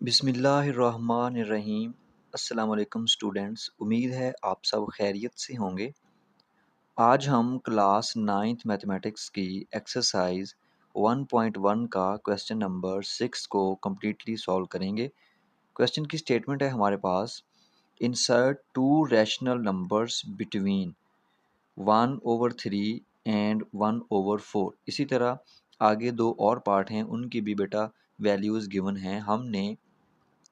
बिस्मिल्लाहिर्रहमानिर्रहीम। अस्सलाम वालेकुम स्टूडेंट्स, उम्मीद है आप सब खैरियत से होंगे। आज हम क्लास 9th मैथमेटिक्स की एक्सरसाइज 1.1 का क्वेश्चन नंबर 6 को कम्प्लीटली सॉल्व करेंगे। क्वेश्चन की स्टेटमेंट है हमारे पास, insert two rational numbers between 1/3 and 1/4। इसी तरह आगे दो और पार्ट हैं, उनकी भी बेटा वैल्यूज़ गिवन हैं।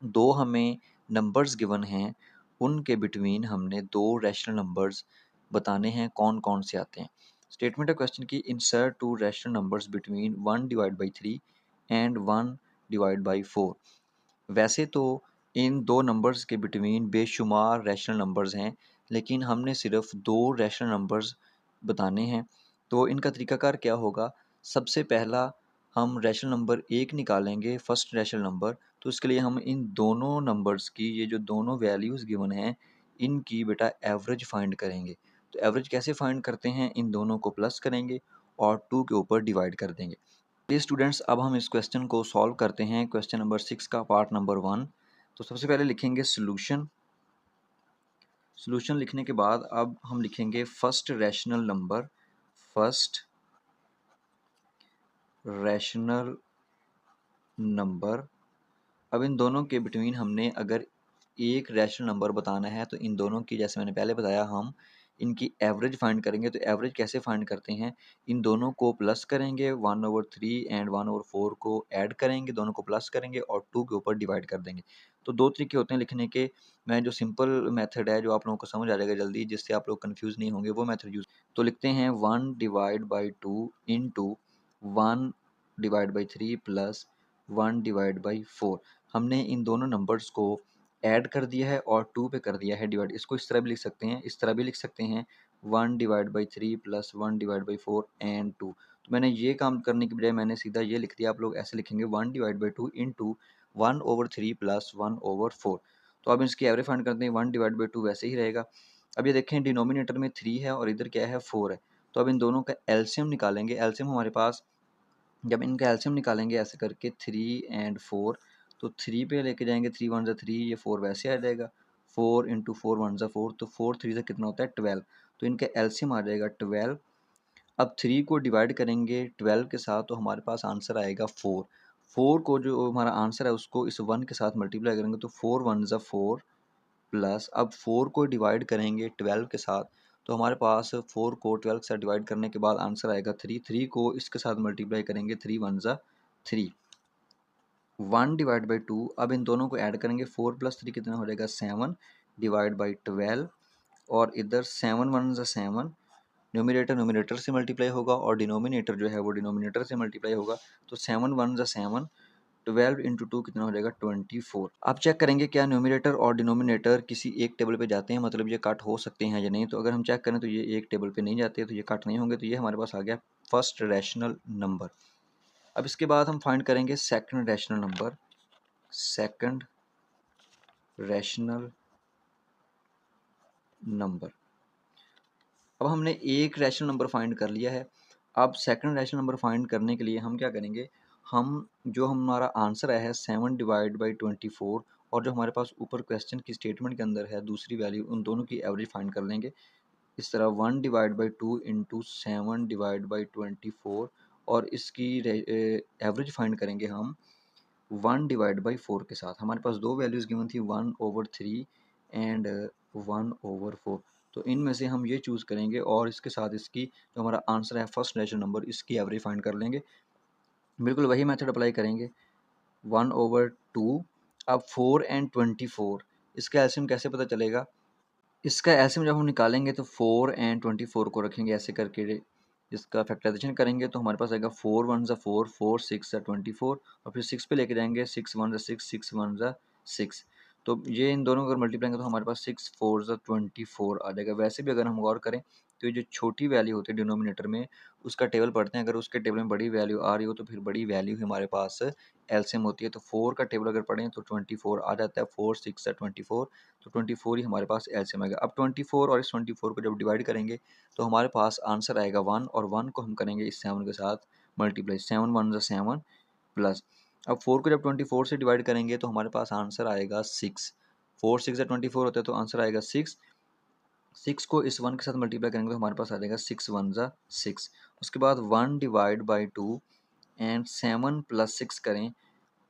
दो हमें नंबर्स गिवन हैं, उनके बिटवीन हमने दो रैशनल नंबर्स बताने हैं कौन कौन से आते हैं। स्टेटमेंट है क्वेश्चन की, insert two rational numbers between 1/3 and 1/4। वैसे तो इन दो नंबर्स के बिटवीन बेशुमार रैशनल नंबर्स हैं, लेकिन हमने सिर्फ दो रैशनल नंबर्स बताने हैं। तो इनका तरीकाकार क्या होगा? सबसे पहला हम रैशनल नंबर एक निकालेंगे, फर्स्ट रैशनल नंबर। तो इसके लिए हम इन दोनों नंबर्स की, ये जो दोनों वैल्यूज़ गिवन हैं, इनकी बेटा एवरेज फाइंड करेंगे। तो एवरेज कैसे फाइंड करते हैं? इन दोनों को प्लस करेंगे और 2 के ऊपर डिवाइड कर देंगे। चलिए स्टूडेंट्स, अब हम इस क्वेश्चन को सॉल्व करते हैं। क्वेश्चन नंबर 6 का पार्ट नंबर 1। तो सबसे पहले लिखेंगे सॉल्यूशन। सॉल्यूशन लिखने के बाद अब हम लिखेंगे first rational number. First rational number. अब इन दोनों के बिटवीन हमने अगर एक रैशनल नंबर बताना है, तो इन दोनों की, जैसे मैंने पहले बताया, हम इनकी एवरेज फाइंड करेंगे। तो एवरेज कैसे फाइंड करते हैं? इन दोनों को प्लस करेंगे, 1/3 एंड 1/4 को ऐड करेंगे, दोनों को प्लस करेंगे और 2 के ऊपर डिवाइड कर देंगे। तो दो तरीके होते हैं लिखने के। मैं जो सिंपल मेथड है, जो आप लोगों को समझ आ जाएगा जल्दी, जिससे आप लोग कन्फ्यूज़ नहीं होंगे, वो मेथड यूज़। तो लिखते हैं 1/2 इंटू 1/3 प्लस 1/4। हमने इन दोनों नंबर्स को ऐड कर दिया है और 2 पे कर दिया है डिवाइड। इसको इस तरह भी लिख सकते हैं, इस तरह भी लिख सकते हैं, 1/3 प्लस 1/4 एंड 2। तो मैंने ये काम करने की बजाय मैंने सीधा ये लिख दिया। आप लोग ऐसे लिखेंगे 1/2 इंटू 1/3 प्लस 1/4। तो अब इसकी एवरेज फाइंड करते हैं। 1/2 वैसे ही रहेगा। अब ये देखें, डिनोमिनेटर में 3 है और इधर क्या है, 4 है। तो अब इन दोनों का एलसीएम निकालेंगे। एलसीएम हमारे पास, जब इनका एलसीएम निकालेंगे ऐसे करके 3 एंड 4, तो 3 पे लेके जाएंगे, 3 1 3, ये 4 वैसे आ जाएगा। 4 इंटू 4 1 4, तो 4 3 से कितना होता है, 12। तो इनका एलसीएम आ जाएगा 12। अब 3 को डिवाइड करेंगे 12 के साथ, तो हमारे पास आंसर आएगा 4। 4 को, जो हमारा आंसर है, उसको इस 1 के साथ मल्टीप्लाई करेंगे, तो 4 1 4 प्लस, अब 4 को डिवाइड करेंगे 12 के साथ, तो हमारे पास 4 को 12 के साथ डिवाइड करने के बाद आंसर आएगा 3। 3 को इसके साथ मल्टीप्लाई करेंगे, 3 1 3। 1/2। अब इन दोनों को ऐड करेंगे, 4 प्लस 3 कितना हो जाएगा, 7 डिवाइड बाई 12। और इधर 7 1 7, न्यूमरेटर न्यूमरेटर से मल्टीप्लाई होगा और डिनोमिनेटर जो है वो डिनोमिनेटर से मल्टीप्लाई होगा। तो 7 1 7, 12 इंटू 2 कितना हो जाएगा, 24। आप चेक करेंगे क्या न्यूमरेटर और डिनोमिनेटर किसी एक टेबल पे जाते हैं, मतलब ये कट हो सकते हैं या नहीं। तो अगर हम चेक करें तो ये एक टेबल पे नहीं जाते, तो ये कट नहीं होंगे। तो ये हमारे पास आ गया फर्स्ट रैशनल नंबर। अब इसके बाद हम फाइंड करेंगे second rational number. Second rational number. अब हमने एक रैशनल नंबर फाइंड कर लिया है। अब सेकंड रैशनल नंबर फाइंड करने के लिए हम क्या करेंगे, हम जो हमारा आंसर आया है 7/24, और जो हमारे पास ऊपर क्वेश्चन की स्टेटमेंट के अंदर है दूसरी वैल्यू, उन दोनों की एवरेज फाइंड कर लेंगे। इस तरह 1/2 इंटू 7/24, और इसकी एवरेज फाइंड करेंगे हम 1/4 के साथ। हमारे पास दो वैल्यूज़ गिवन थी, 1/3 एंड 1/4। तो इनमें से हम ये चूज़ करेंगे और इसके साथ इसकी, जो हमारा आंसर है फर्स्ट रैशनल नंबर, इसकी एवरेज फाइंड कर लेंगे। बिल्कुल वही मेथड अप्लाई करेंगे, 1/2। अब 4 एंड 24, इसका एलसीएम कैसे पता चलेगा? इसका एलसीएम जब हम निकालेंगे तो 4 एंड 24 को रखेंगे ऐसे करके, इसका फैक्टराइजेशन करेंगे, तो हमारे पास आएगा 4 1 4, 4 6 24, और फिर 6 पे लेके जाएंगे, 6 1 6, 6 1 6। तो ये इन दोनों को अगर मल्टीप्लाई करेंगे तो हमारे पास 6 4 24 आ जाएगा। वैसे भी अगर हम गौर करें तो ये जो छोटी वैल्यू होती है डिनोमिनेटर में, उसका टेबल पढ़ते हैं, अगर उसके टेबल में बड़ी वैल्यू आ रही हो तो फिर बड़ी वैल्यू ही हमारे पास एलसीएम होती है। तो 4 का टेबल अगर पढ़ें तो 24 आ जाता है, 4 6 24, तो 24 ही हमारे पास एलसीएम आएगा। अब 24 और इस 24 को जब डिवाइड करेंगे तो हमारे पास आंसर आएगा 1, और 1 को हम करेंगे इस 7 के साथ मल्टीप्लाई, 7 1 7 प्लस, अब 4 को जब 24 से डिवाइड करेंगे तो हमारे पास आंसर आएगा 6। 4 6 24 होता है तो आंसर आएगा 6। 6 को इस 1 के साथ मल्टीप्लाई करेंगे तो हमारे पास आ जाएगा 6 1 ज़ा 6। उसके बाद 1 डिवाइड बाई 2 एंड 7 प्लस 6 करें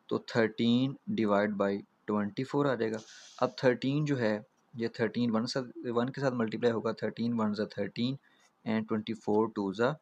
तो 13 डिवाइड बाई 24 आ जाएगा। अब 13 जो है ये 13 1 के साथ मल्टीप्लाई होगा, 13 1 ज़ा 13 एंड 24 2 ज़ा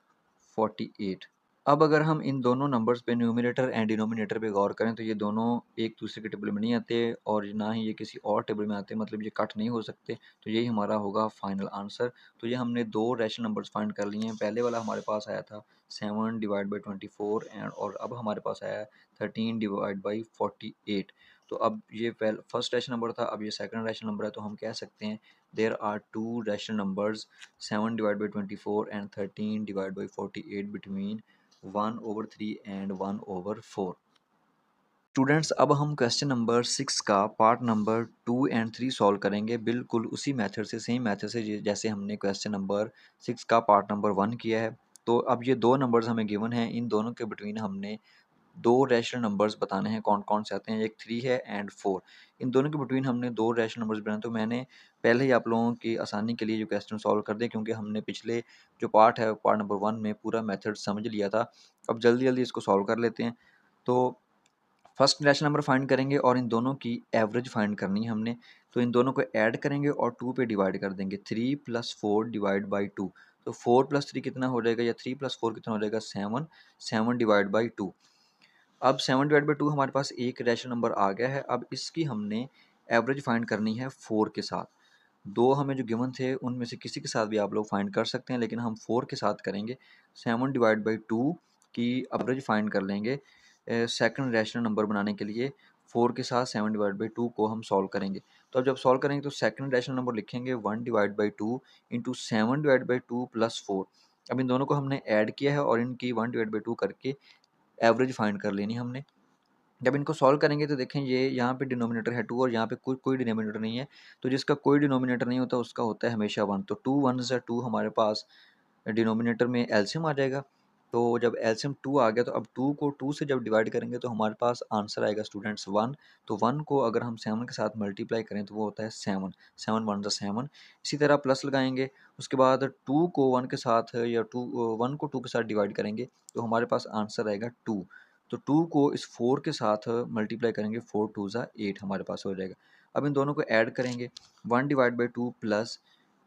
48। अब अगर हम इन दोनों नंबर्स पे न्यूमरेटर एंड डिनोमिनेटर पे गौर करें तो ये दोनों एक दूसरे के टेबल में नहीं आते और ना ही ये किसी और टेबल में आते, मतलब ये कट नहीं हो सकते। तो यही हमारा होगा फाइनल आंसर। तो ये हमने दो रैशनल नंबर्स फाइंड कर लिए हैं। पहले वाला हमारे पास आया था 7 डिवाइड बाई 24 एंड और अब हमारे पास आया है 13 डिवाइड बाई 48। तो अब ये फर्स्ट रैशनल नंबर था, अब ये सेकंड रैशनल नंबर है। तो हम कह सकते हैं there are two rational numbers 7 divide by 24 and 13 divide by 48 between 1/3 and 1/4। Students अब हम क्वेश्चन नंबर 6 का पार्ट नंबर 2 एंड 3 सॉल्व करेंगे, बिल्कुल उसी मेथड से, सेम मेथड से जैसे हमने क्वेश्चन नंबर 6 का पार्ट नंबर 1 किया है। तो अब ये दो नंबर्स हमें गिवन हैं, इन दोनों के बिटवीन हमने दो रैशनल नंबर्स बताने हैं। कौन कौन से आते हैं, एक 3 है एंड 4। इन दोनों के बिटवीन हमने दो रैशनल नंबर्स बनाए। तो मैंने पहले ही आप लोगों की आसानी के लिए जो क्वेश्चन सॉल्व कर दिया, क्योंकि हमने पिछले जो पार्ट है पार्ट नंबर 1 में पूरा मेथड समझ लिया था। अब जल्दी जल्दी इसको सॉल्व कर लेते हैं। तो फर्स्ट रैशनल नंबर फाइंड करेंगे और इन दोनों की एवरेज फाइंड करनी है हमने। तो इन दोनों को ऐड करेंगे और 2 पे डिवाइड कर देंगे। 3 + 4 डिवाइड बाई 2। तो 4 + 3 कितना हो जाएगा, या 3 + 4 कितना हो जाएगा, 7। 7 डिवाइड बाई 2। अब 7 डिवाइड बाई 2 हमारे पास एक रैशनल नंबर आ गया है। अब इसकी हमने एवरेज फाइंड करनी है 4 के साथ। दो हमें जो गिवन थे उनमें से किसी के साथ भी आप लोग फाइंड कर सकते हैं, लेकिन हम 4 के साथ करेंगे। 7 डिवाइड बाई 2 की एवरेज फाइंड कर लेंगे सेकंड रैशनल नंबर बनाने के लिए। 4 के साथ 7 डिवाइड बाई 2 को हम सॉल्व करेंगे। तो अब जब सॉल्व करेंगे तो सेकंड रैशनल नंबर लिखेंगे 1 divide by 2 into 7 divide by 2 plus 4। अब इन दोनों को हमने ऐड किया है और इनकी 1 डिवाइड बाई 2 करके एवरेज फाइंड कर लेनी हमने। जब इनको सॉल्व करेंगे तो देखें ये यहाँ पे डिनोमिनेटर है 2 और यहाँ पे कोई कोई डिनोमिनेटर नहीं है। तो जिसका कोई डिनोमिनेटर नहीं होता उसका होता है हमेशा 1। तो 2 1 ज़ा 2 हमारे पास डिनोमिनेटर में एलसीएम आ जाएगा। तो जब एलसीएम 2 आ गया तो अब 2 को 2 से जब डिवाइड करेंगे तो हमारे पास आंसर आएगा स्टूडेंट्स 1। तो 1 को अगर हम 7 के साथ मल्टीप्लाई करें तो वो होता है 7। 7 1 ज़ा 7। इसी तरह प्लस लगाएंगे। उसके बाद 2 को 1 के साथ या 1 को 2 के साथ डिवाइड करेंगे तो हमारे पास आंसर आएगा 2। तो 2 को इस 4 के साथ मल्टीप्लाई करेंगे, 4 2 ज़ा 8 हमारे पास हो जाएगा। अब इन दोनों को ऐड करेंगे। 1 divide by 2 plus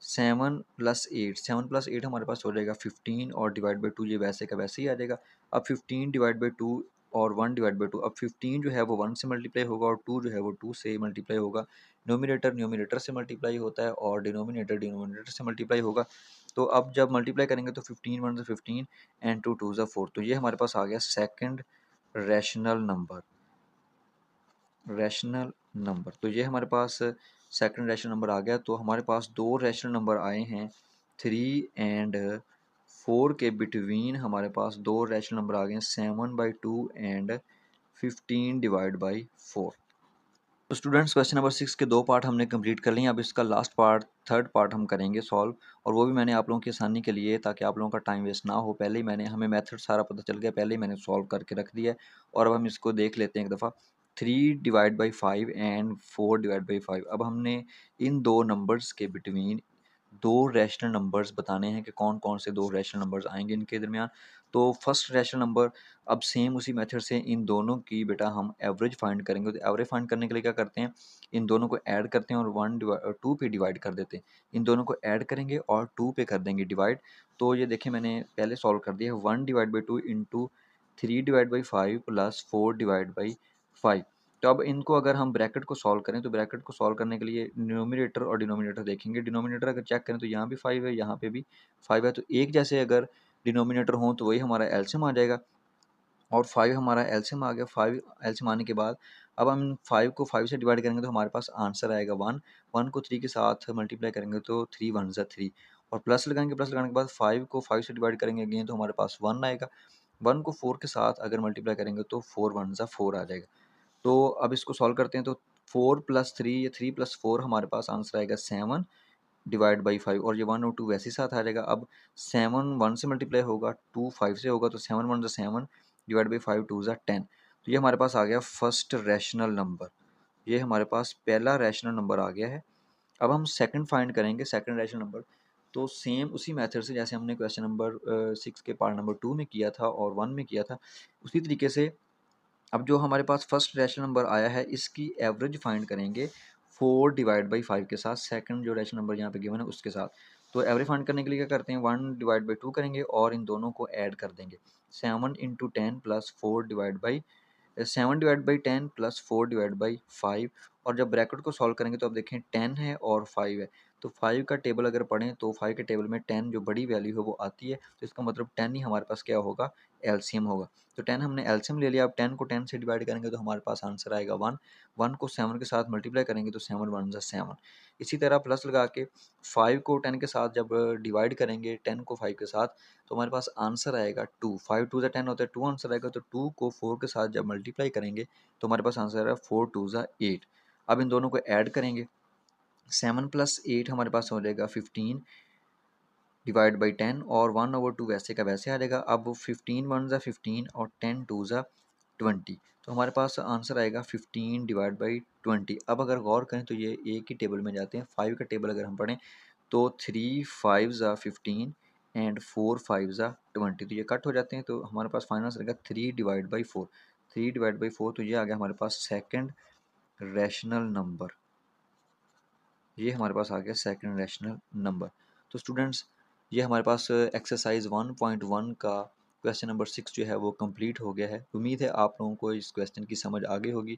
7 plus 8। 7 plus 8 हमारे पास हो जाएगा 15 और डिवाइड बाई 2 ये वैसे का वैसे ही आ जाएगा। अब 15 डिवाइड बाई 2 और 1 डिवाइड बाई 2। अब 15 जो है वो 1 से मल्टीप्लाई होगा और 2 जो है वो 2 से मल्टीप्लाई होगा। न्यूमरेटर न्यूमरेटर से मल्टीप्लाई होता है और डिनोमिनेटर डिनोमिनेटर से मल्टीप्लाई होगा। तो अब जब मल्टीप्लाई करेंगे तो 15 1 ज़ा 15 एंड 2 2 ज़ा 4। तो ये हमारे पास आ गया second rational number. Rational number तो ये हमारे पास सेकंड रैशनल नंबर आ गया। तो हमारे पास दो रैशनल नंबर आए हैं 3 एंड 4 के बिटवीन हमारे पास दो रैशनल नंबर आ गए हैं 7 बाई 2 एंड 15 डिवाइड बाई 4। तो स्टूडेंट्स क्वेश्चन नंबर 6 के दो पार्ट हमने कंप्लीट कर लिए। अब इसका लास्ट पार्ट थर्ड पार्ट हम करेंगे सॉल्व, और वो भी मैंने आप लोगों की आसानी के लिए, ताकि आप लोगों का टाइम वेस्ट ना हो, पहले ही हमें मेथड सारा पता चल गया, पहले ही मैंने सॉल्व करके रख दिया है। और अब हम इसको देख लेते हैं एक दफ़ा। 3 divide by 5 and 4 divide by 5। अब हमने इन दो नंबर्स के बिटवीन दो रैशनल नंबर्स बताने हैं कि कौन कौन से दो रैशनल नंबर्स आएंगे इनके दरमियान। तो फर्स्ट रैशनल नंबर, अब सेम उसी मेथड से इन दोनों की बेटा हम एवरेज फाइंड करेंगे। तो एवरेज फाइंड करने के लिए क्या करते हैं, इन दोनों को ऐड करते हैं और 2 पे डिवाइड कर देते हैं। इन दोनों को ऐड करेंगे और 2 पे कर देंगे डिवाइड। तो ये देखिए मैंने पहले सॉल्व कर दिया है। 1 divide by 2 into 3 divide by 5 plus 4 divide by 5। तो अब इनको अगर हम ब्रैकेट को सॉल्व करें तो ब्रैकेट को सॉल्व करने के लिए न्यूमरेटर और डिनोमिनेटर देखेंगे। डिनोमिनेटर अगर चेक करें तो यहाँ भी 5 है, यहाँ पे भी 5 है। तो एक जैसे अगर डिनोमिनेटर हो तो वही हमारा एलसीएम आ जाएगा। और 5 हमारा एलसीएम आ गया। 5 एलसीएम आने के बाद अब हम 5 को 5 से डिवाइड करेंगे तो हमारे पास आंसर आएगा 1। 1 को 3 के साथ मल्टीप्लाई करेंगे तो 3 1 ज़ा 3। और प्लस लगाएंगे, प्लस लगाने के बाद 5 को 5 से डिवाइड करेंगे अगेन तो हमारे पास 1 आएगा। 1 को 4 के साथ अगर मल्टीप्लाई करेंगे तो 4 1 ज़ा 4 आ जाएगा। तो अब इसको सॉल्व करते हैं। तो 4 प्लस 3 या 3 प्लस 4 हमारे पास आंसर आएगा 7 डिवाइड बाई 5। और ये 1 और 2 वैसे ही साथ आ जाएगा। अब 7 1 से मल्टीप्लाई होगा, 2 5 से होगा, तो 7 1 ज़ा 7 डिवाइड बाई 5 2 ज़ा 10। तो ये हमारे पास आ गया फर्स्ट रैशनल नंबर, ये हमारे पास पहला रैशनल नंबर आ गया है। अब हम सेकंड फाइंड करेंगे, सेकंड रैशनल नंबर। तो सेम उसी मेथड से जैसे हमने क्वेश्चन नंबर 6 के पार्ट नंबर 2 में किया था और 1 में किया था, उसी तरीके से अब जो हमारे पास फर्स्ट रैशनल नंबर आया है इसकी एवरेज फाइंड करेंगे 4 डिवाइड बाई 5 के साथ, सेकंड जो रैशनल नंबर यहाँ पे गिवन है उसके साथ। तो एवरेज फाइंड करने के लिए क्या करते हैं, 1 डिवाइड बाई 2 करेंगे और इन दोनों को ऐड कर देंगे। 7 into 10 plus 4 divide by 7 divide by 10 plus 4 divide by 5। और जब ब्रैकेट को सॉल्व करेंगे तो अब देखें 10 है और 5 है, तो 5 का टेबल अगर पढ़ें तो 5 के टेबल में 10 जो बड़ी वैल्यू है वो आती है, तो इसका मतलब 10 ही हमारे पास क्या होगा, एलसीएम होगा। तो 10 हमने एलसीएम ले लिया। अब 10 को 10 से डिवाइड करेंगे तो हमारे पास आंसर आएगा 1। 1 को 7 के साथ मल्टीप्लाई करेंगे तो 7 1 जा 7। इसी तरह प्लस लगा के 5 को 10 के साथ जब डिवाइड करेंगे 10 को 5 के साथ, तो हमारे पास आंसर आएगा 2। 5 2 जा 10 होता है, 2 आंसर आएगा। तो 2 को 4 के साथ जब मल्टीप्लाई करेंगे तो हमारे पास आंसर आएगा 4 2 जा 8। अब इन दोनों को ऐड करेंगे, 7 प्लस 8 हमारे पास हो जाएगा 15 डिवाइड बाई 10 और 1/2 वैसे का वैसे आ जाएगा। अब 15 1 जा 15 और 10 2 जा 20, तो हमारे पास आंसर आएगा 15 डिवाइड बाई 20। अब अगर गौर करें तो ये एक ही टेबल में जाते हैं। 5 का टेबल अगर हम पढ़ें तो 3 5 जा 15 एंड 4 5 जा 20, तो ये कट हो जाते हैं। तो हमारे पास फाइनल आंसर आएगा 3 डिवाइड बाई 4। 3 डिवाइड बाई 4, तो ये आ गया हमारे पास सेकंड रैशनल नंबर। ये हमारे पास आ गया सेकंड रैशनल नंबर। तो स्टूडेंट्स, ये हमारे पास एक्सरसाइज 1.1 का क्वेश्चन नंबर 6 जो है वो कंप्लीट हो गया है। उम्मीद है आप लोगों को इस क्वेश्चन की समझ आ गई होगी।